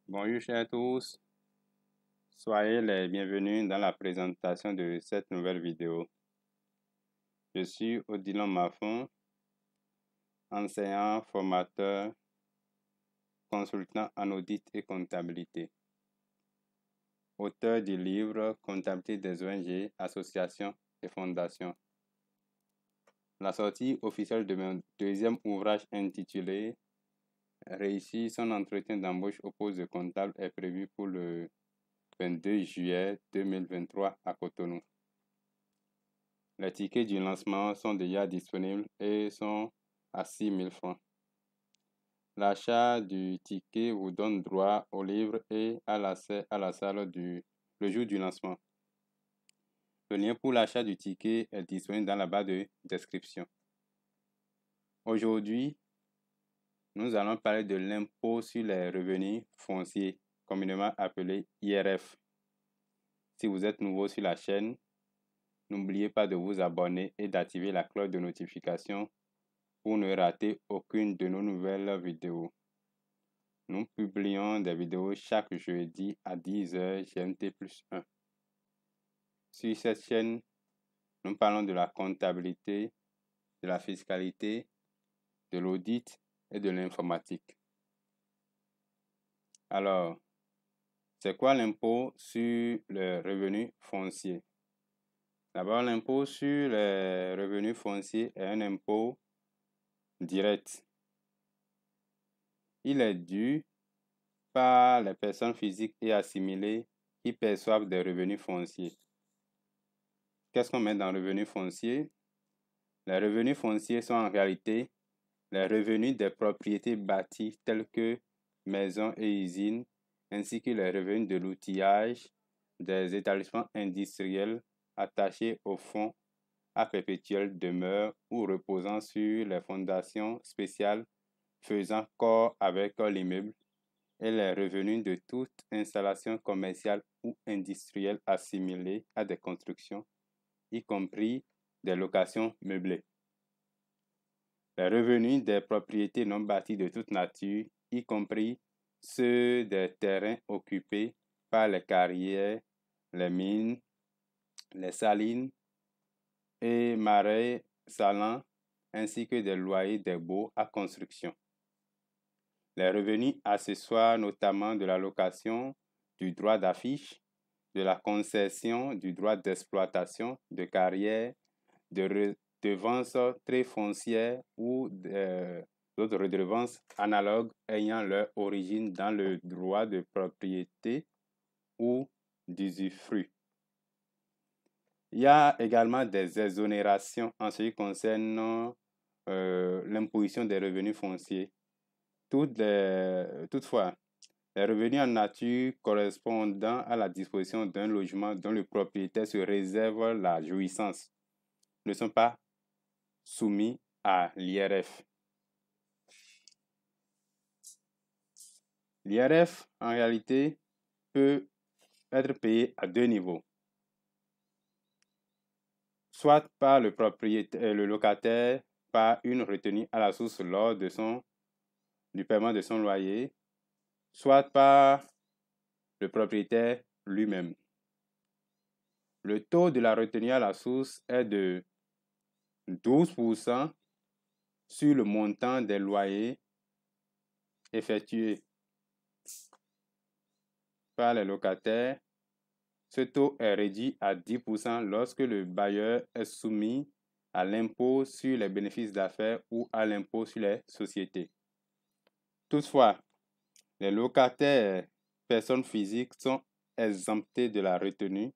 Bonjour chers à tous, soyez les bienvenus dans la présentation de cette nouvelle vidéo. Je suis Odilon Mafon, enseignant, formateur, consultant en audit et comptabilité. Auteur du livre Comptabilité des ONG, associations et fondations. La sortie officielle de mon deuxième ouvrage intitulé Réussir son entretien d'embauche au poste de comptable est prévu pour le 22 juillet 2023 à Cotonou. Les tickets du lancement sont déjà disponibles et sont à 6 000 francs. L'achat du ticket vous donne droit au livre et à l'accès à la salle le jour du lancement. Le lien pour l'achat du ticket est disponible dans la barre de description. Aujourd'hui, nous allons parler de l'impôt sur les revenus fonciers, communément appelé IRF. Si vous êtes nouveau sur la chaîne, n'oubliez pas de vous abonner et d'activer la cloche de notification pour ne rater aucune de nos nouvelles vidéos. Nous publions des vidéos chaque jeudi à 10h GMT+1. Sur cette chaîne, nous parlons de la comptabilité, de la fiscalité, de l'audit et de l'informatique. Alors, c'est quoi l'impôt sur le revenu foncier? D'abord, l'impôt sur les revenus fonciers est un impôt direct. Il est dû par les personnes physiques et assimilées qui perçoivent des revenus fonciers. Qu'est-ce qu'on met dans revenus fonciers? Les revenus fonciers sont en réalité les revenus des propriétés bâties telles que maisons et usines, ainsi que les revenus de l'outillage des établissements industriels attachés au fonds à perpétuelle demeure ou reposant sur les fondations spéciales faisant corps avec l'immeuble et les revenus de toute installation commerciale ou industrielle assimilée à des constructions, y compris des locations meublées. Les revenus des propriétés non bâties de toute nature, y compris ceux des terrains occupés par les carrières, les mines, les salines et marais salants, ainsi que des loyers des baux à construction. Les revenus accessoires, notamment de la location, du droit d'affiche, de la concession, du droit d'exploitation, de carrière, de redevances très foncières ou d'autres redevances analogues ayant leur origine dans le droit de propriété ou d'usufruit. Il y a également des exonérations en ce qui concerne l'imposition des revenus fonciers. Toutefois, les revenus en nature correspondant à la disposition d'un logement dont le propriétaire se réserve la jouissance ne sont pas soumis à l'IRF. L'IRF, en réalité, peut être payé à deux niveaux. Soit par le locataire par une retenue à la source lors du paiement de son loyer, soit par le propriétaire lui-même. Le taux de la retenue à la source est de 12% sur le montant des loyers effectués par les locataires. Ce taux est réduit à 10% lorsque le bailleur est soumis à l'impôt sur les bénéfices d'affaires ou à l'impôt sur les sociétés. Toutefois, les locataires, personnes physiques, sont exemptés de la retenue,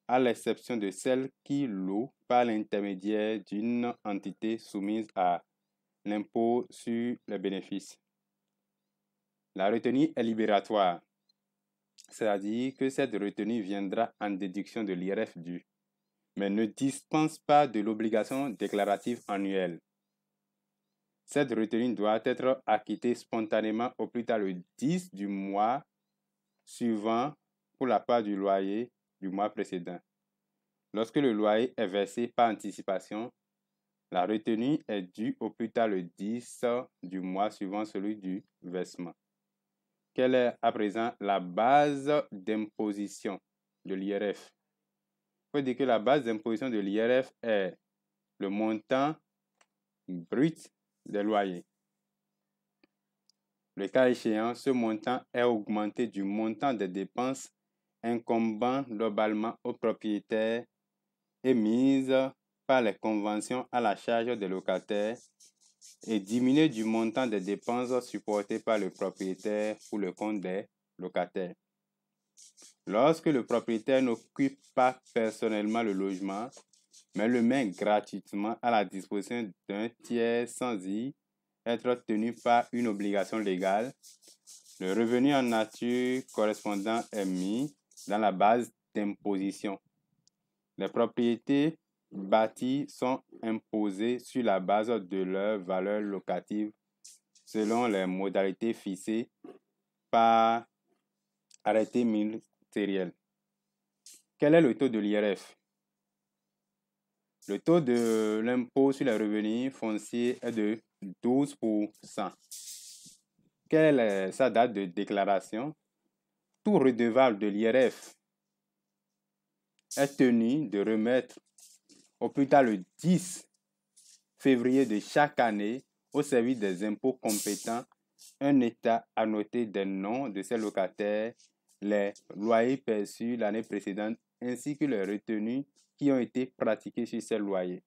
à l'exception de celles qui louent par l'intermédiaire d'une entité soumise à l'impôt sur les bénéfices. La retenue est libératoire, c'est-à-dire que cette retenue viendra en déduction de l'IRF dû, mais ne dispense pas de l'obligation déclarative annuelle. Cette retenue doit être acquittée spontanément au plus tard le 10 du mois suivant pour la part du loyer du mois précédent. Lorsque le loyer est versé par anticipation, la retenue est due au plus tard le 10 du mois suivant celui du versement. quelle est à présent la base d'imposition de l'IRF? Il faut dire que la base d'imposition de l'IRF est le montant brut des loyers. Le cas échéant, ce montant est augmenté du montant des dépenses incombant globalement aux propriétaires émises par les conventions à la charge des locataires et diminué du montant des dépenses supportées par le propriétaire pour le compte des locataires. Lorsque le propriétaire n'occupe pas personnellement le logement, mais le met gratuitement à la disposition d'un tiers sans y être tenu par une obligation légale, le revenu en nature correspondant est mis dans la base d'imposition. Les propriétés bâties sont imposées sur la base de leur valeur locative selon les modalités fixées par arrêté ministériel. Quel est le taux de l'IRF? Le taux de l'impôt sur les revenus fonciers est de 12%. Quelle est sa date de déclaration? Tout redevable de l'IRF est tenu de remettre au plus tard le 10 février de chaque année au service des impôts compétents un état annoté des noms de ses locataires, les loyers perçus l'année précédente ainsi que les retenues qui ont été pratiquées sur ces loyers.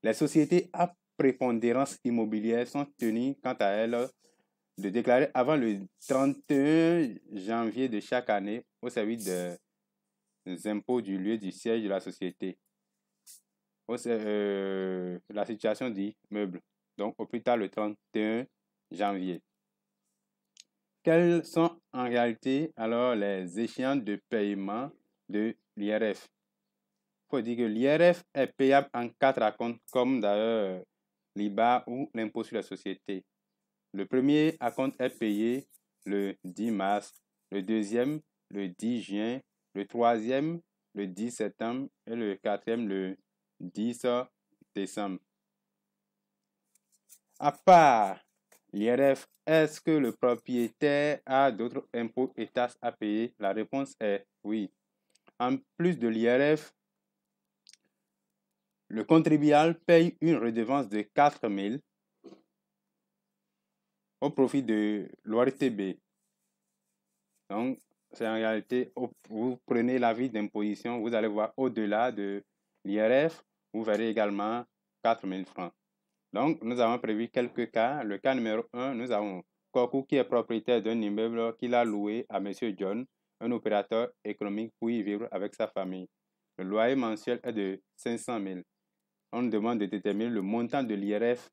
Les sociétés à prépondérance immobilière sont tenues, quant à elles, de déclarer avant le 31 janvier de chaque année au service des impôts du lieu du siège de la société. La situation d'immeuble, donc au plus tard le 31 janvier. Quelles sont en réalité alors les échéances de paiement de l'IRF? Il faut dire que l'IRF est payable en 4 acomptes, comme d'ailleurs l'IBA ou l'impôt sur la société. Le premier acompte est payé le 10 mars, le deuxième le 10 juin, le troisième le 10 septembre et le quatrième le 10 décembre. À part l'IRF, est-ce que le propriétaire a d'autres impôts et taxes à payer? La réponse est oui. En plus de l'IRF, le contribuable paye une redevance de 4 000 au profit de l'ORTB. Donc, c'est en réalité, vous prenez l'avis d'imposition, vous allez voir au-delà de l'IRF, vous verrez également 4 000 francs. Donc, nous avons prévu quelques cas. Le cas numéro 1, nous avons Kokou qui est propriétaire d'un immeuble qu'il a loué à M. John, un opérateur économique pour y vivre avec sa famille. Le loyer mensuel est de 500 000. On demande de déterminer le montant de l'IRF.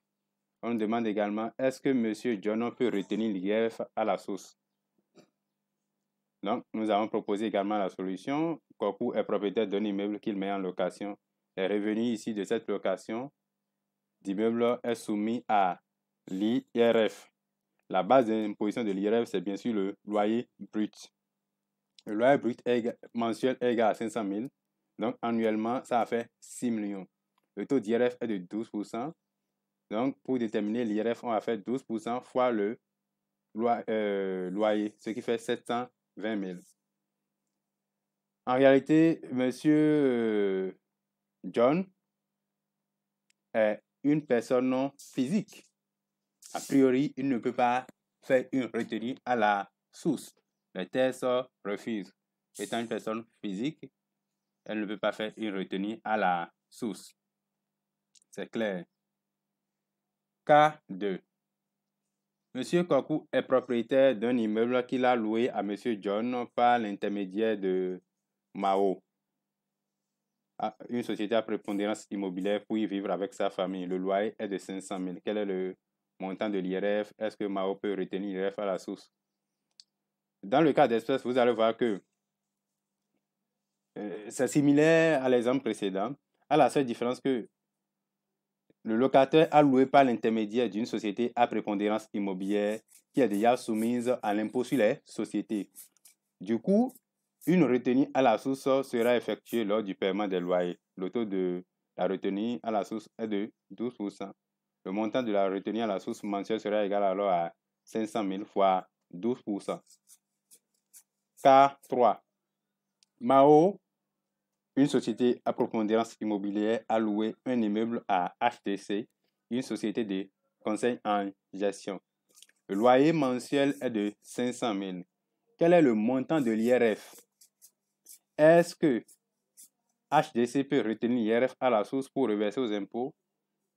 On demande également, est-ce que M. John peut retenir l'IRF à la source? Donc, nous avons proposé également la solution. Kokou est propriétaire d'un immeuble qu'il met en location. Les revenus ici de cette location d'immeuble est soumis à l'IRF. La base d'imposition de l'IRF, c'est bien sûr le loyer brut. Le loyer brut mensuel est égal à 500 000. Donc, annuellement, ça a fait 6 millions. Le taux d'IRF est de 12%. Donc, pour déterminer l'IRF, on va faire 12% fois le loyer, ce qui fait 720 000. En réalité, M. John est une personne non physique. A priori, il ne peut pas faire une retenue à la source. Les tests refusent. Étant une personne physique, elle ne peut pas faire une retenue à la source. C'est clair. Cas 2. M. Kokou est propriétaire d'un immeuble qu'il a loué à M. John par l'intermédiaire de Mao, une société à prépondérance immobilière pour y vivre avec sa famille. Le loyer est de 500 000. Quel est le montant de l'IRF? Est-ce que Mao peut retenir l'IRF à la source? Dans le cas d'espèce, vous allez voir que c'est similaire à l'exemple précédent, à la seule différence que le locataire a loué par l'intermédiaire d'une société à prépondérance immobilière qui est déjà soumise à l'impôt sur les sociétés. Du coup, une retenue à la source sera effectuée lors du paiement des loyers. Le taux de la retenue à la source est de 12%. Le montant de la retenue à la source mensuelle sera égal alors à 500 000 fois 12%. Cas 3. Mao, une société à prépondérance immobilière, a loué un immeuble à HTC, une société de conseil en gestion. Le loyer mensuel est de 500 000. Quel est le montant de l'IRF? Est-ce que HDC peut retenir l'IRF à la source pour reverser aux impôts?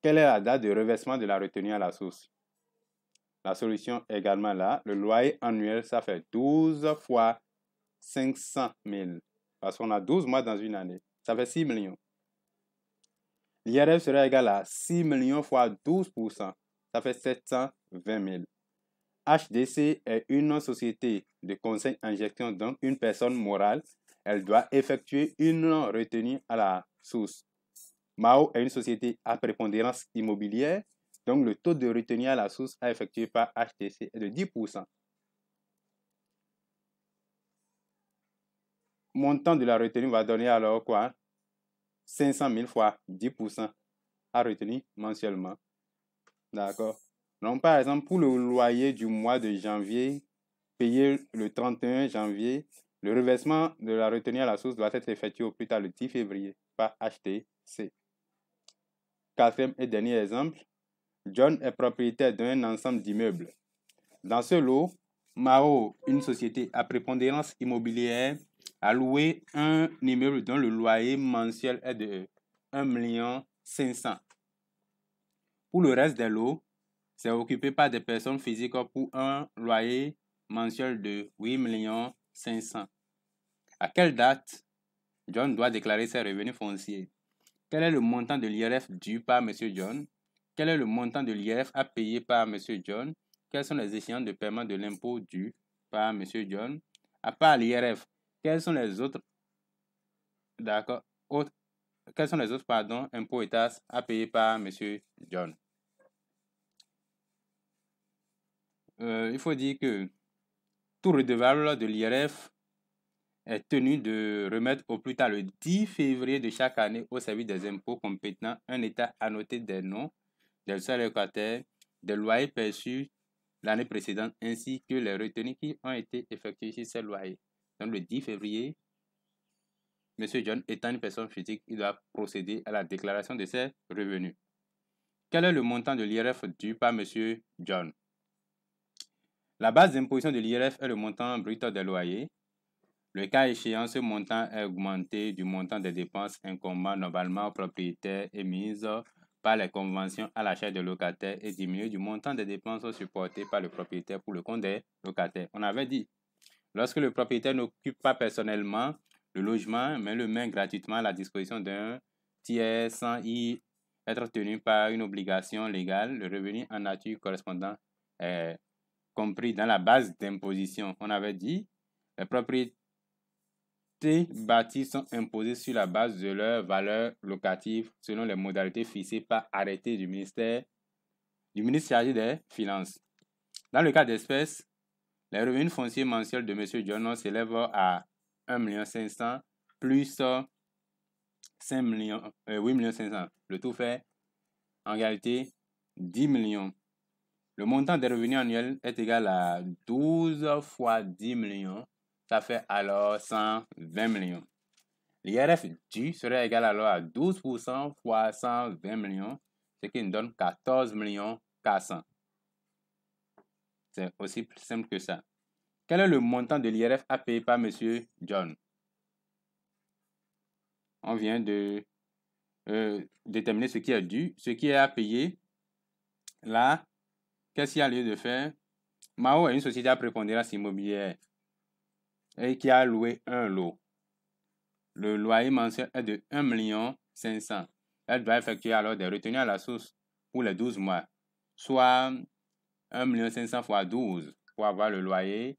Quelle est la date de reversement de la retenue à la source? La solution est également là. Le loyer annuel, ça fait 12 fois 500 000. Parce qu'on a 12 mois dans une année. Ça fait 6 millions. L'IRF serait égal à 6 millions fois 12%. Ça fait 720 000. HDC est une société de conseil en gestion, donc une personne morale. Elle doit effectuer une retenue à la source. Mao est une société à prépondérance immobilière, donc le taux de retenue à la source à effectuer par HDC est de 10%. Montant de la retenue va donner alors quoi? 500 000 fois 10% à retenir mensuellement. D'accord? Donc, par exemple, pour le loyer du mois de janvier, payé le 31 janvier, le reversement de la retenue à la source doit être effectué au plus tard le 10 février par HTC. Quatrième et dernier exemple, John est propriétaire d'un ensemble d'immeubles. Dans ce lot, Mao, une société à prépondérance immobilière, a loué un immeuble dont le loyer mensuel est de 1 500 000. Pour le reste des lots, c'est occupé par des personnes physiques pour un loyer mensuel de 8 500 000. À quelle date John doit déclarer ses revenus fonciers? Quel est le montant de l'IRF dû par M. John? Quel est le montant de l'IRF à payer par M. John? Quelles sont les échéances de paiement de l'impôt dû par M. John? À part l'IRF, quels sont les autres, impôts et taxes à payer par M. John? Il faut dire que tout redevable de l'IRF est tenu de remettre au plus tard le 10 février de chaque année au service des impôts compétents un état annoté des noms des seuls locataires, des loyers perçus l'année précédente, ainsi que les retenues qui ont été effectuées sur ces loyers. Donc, le 10 février, M. John étant une personne physique, il doit procéder à la déclaration de ses revenus. Quel est le montant de l'IRF dû par M. John? La base d'imposition de l'IRF est le montant brut des loyers. Le cas échéant, ce montant est augmenté du montant des dépenses incombant normalement aux propriétaires émises par les conventions à la charge des locataires et diminué du montant des dépenses supportées par le propriétaire pour le compte des locataires. On avait dit, lorsque le propriétaire n'occupe pas personnellement le logement, mais le met gratuitement à la disposition d'un tiers sans y être tenu par une obligation légale, le revenu en nature correspondant est compris dans la base d'imposition. On avait dit, les propriétaires bâtis sont imposés sur la base de leur valeur locative selon les modalités fixées par arrêté du ministre chargé des Finances. Dans le cas d'espèce, les revenus fonciers mensuels de M. John s'élèvent à 1 500 000 plus 8 500 000. Le tout fait en réalité 10 millions. Le montant des revenus annuels est égal à 12 fois 10 millions. Ça fait alors 120 millions. L'IRF dû serait égal alors à 12% fois 120 millions, ce qui nous donne 14 400 000. C'est aussi simple que ça. Quel est le montant de l'IRF à payer par M. John? On vient de déterminer ce qui est dû, ce qui est à payer. Là, qu'est-ce qu'il y a lieu de faire? Mao est une société à prépondérance immobilière et qui a loué un lot. Le loyer mensuel est de 1 500 000. Elle doit effectuer alors des retenues à la source pour les 12 mois, soit 1 500 000 fois 12 pour avoir le loyer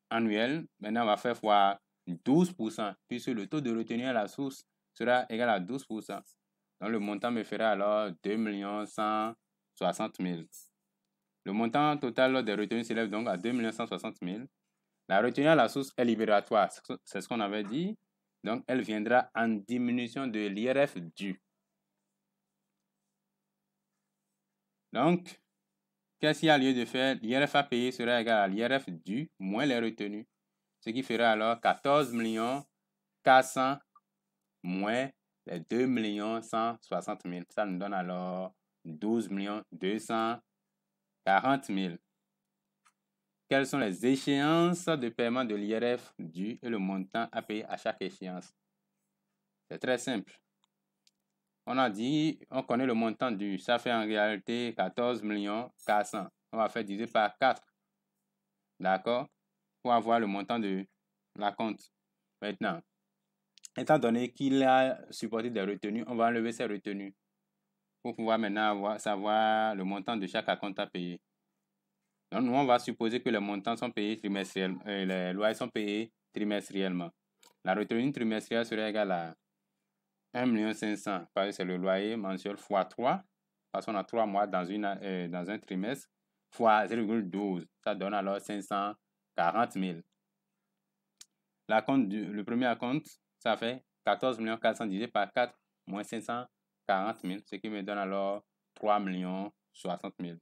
annuel. Maintenant, on va faire fois 12%, puisque le taux de retenue à la source sera égal à 12%. Donc, le montant me fera alors 2 160 000. Le montant total des retenues s'élève donc à 2 160 000. La retenue à la source est libératoire, c'est ce qu'on avait dit. Donc, elle viendra en diminution de l'IRF dû. Donc, qu'est-ce qu'il y a lieu de faire? L'IRF à payer sera égal à l'IRF dû moins les retenues, ce qui fera alors 14 400 moins les 2 160 000. Ça nous donne alors 12 240 000. Quelles sont les échéances de paiement de l'IRF dû et le montant à payer à chaque échéance? C'est très simple. On a dit, on connaît le montant dû. Ça fait en réalité 14 400. On va faire diviser par 4. D'accord? Pour avoir le montant de la compte. Maintenant, étant donné qu'il a supporté des retenues, on va enlever ces retenues pour pouvoir maintenant savoir le montant de chaque compte à payer. Donc, nous, on va supposer que les montants sont payés trimestriellement, les loyers sont payés trimestriellement. La retenue trimestrielle serait égale à 1 500 000, parce que c'est le loyer mensuel fois 3, parce qu'on a 3 mois dans un trimestre, fois 0,12. Ça donne alors 540 000. Le premier compte, ça fait 14 400 divisé par 4 moins 540 000, ce qui me donne alors 3 60 000.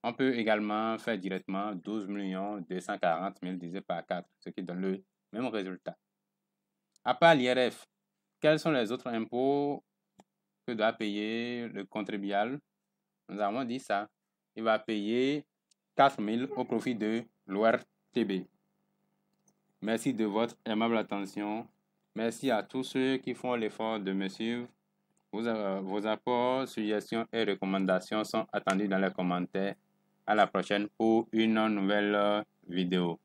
On peut également faire directement 12 240 000 divisé par 4, ce qui donne le même résultat. À part l'IRF, quels sont les autres impôts que doit payer le contribuable? Nous avons dit ça. Il va payer 4 000 au profit de l'ORTB. Merci de votre aimable attention. Merci à tous ceux qui font l'effort de me suivre. Vos apports, suggestions et recommandations sont attendus dans les commentaires. À la prochaine pour une nouvelle vidéo.